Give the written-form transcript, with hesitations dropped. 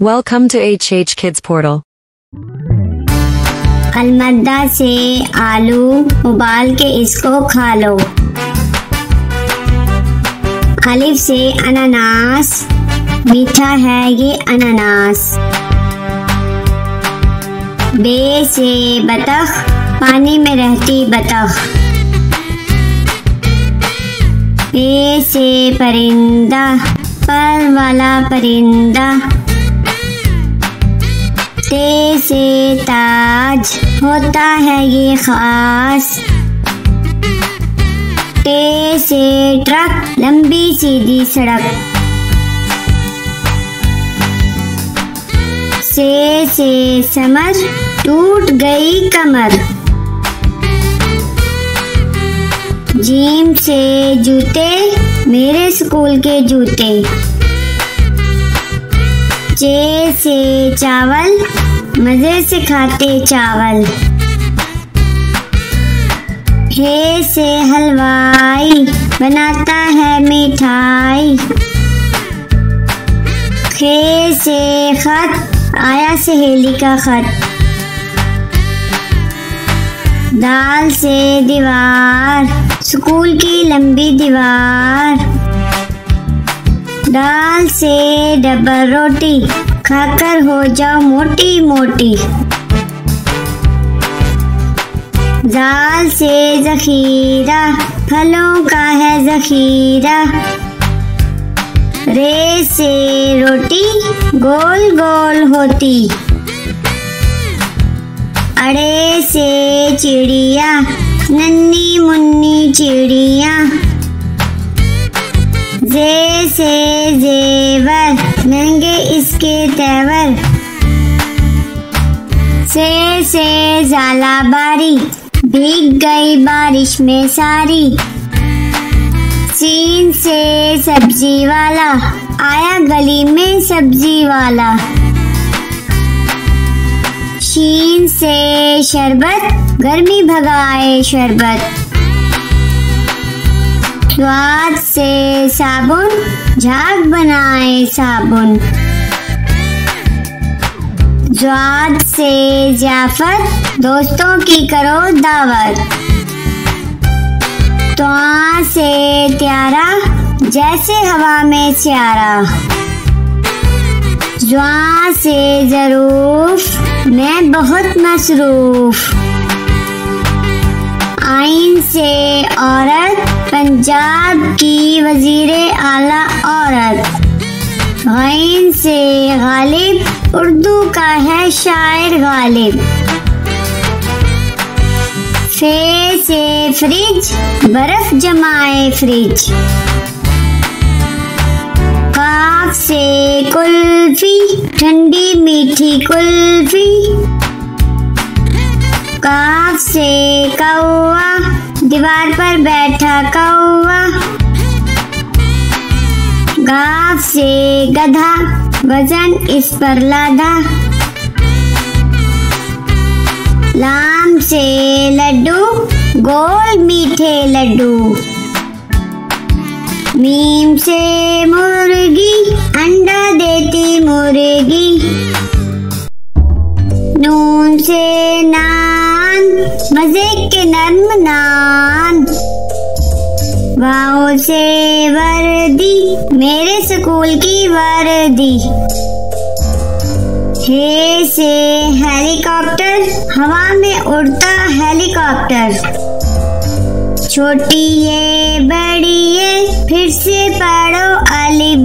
Welcome to HH Kids Portal. अलमद्दा से आलू उबाल के इसको खा लो। अलिफ से अनानास, मीठा है ये अनानास। बे से बतख, पानी में रहती बतख। पे से परिंदा, पर वाला परिंदा। ते से ताज, होता है ये खास। टे से ट्रक, लंबी सीधी सड़क। से समर, टूट गई कमर। जीम से जूते, मेरे स्कूल के जूते। चे से चावल, मजे से खाते चावल। हे से हलवाई, बनाता है मिठाई। खे से खत, आया सहेली का खत। दाल से दीवार, स्कूल की लंबी दीवार। दाल से डबल रोटी, खाकर हो जाओ मोटी मोटी। जाल से जखीरा, फलों का है जखीरा। रे से रोटी, गोल गोल होती। अड़े से चिड़िया, नन्ही मुन्नी चिड़िया। जे से जेवर, महंगे इसके तेवर। से जाला बारी, भीग गई बारिश में सारी। सीन से सब्जी वाला, आया गली में सब्जी वाला। शीन से शरबत, गर्मी भगाए शरबत। स्वाद से साबुन, झाग बनाए साबुन। ज्वाद से जाफर, दोस्तों की करो दावत। त्वा से त्यारा, जैसे हवा में स्यारा। ज्वा से जरूफ, मैं बहुत मसरूफ। आइन से औरत, पंजाब की वजीरे आला औरत। गैन से गालिब, उर्दू का है शायर गालिब। फे से फ्रिज, बर्फ जमाए फ्रिज। काफ से कुल्फी, ठंडी मीठी कुल्फी। काफ से कौवा, दीवार पर बैठा कौवा। गाफ से गधा, वजन इस पर लादा। लाम से लड्डू, गोल मीठे लड्डू। मीम से मुर्गी, अंडा देती मुर्गी। नून से नान, मजे के नर्म नान। वाओ से वर्दी, मेरे स्कूल की वर्दी। हे से हेलीकॉप्टर, हवा में उड़ता हेलीकॉप्टर। छोटी ये बड़ी ये, फिर से पढ़ो अलिफ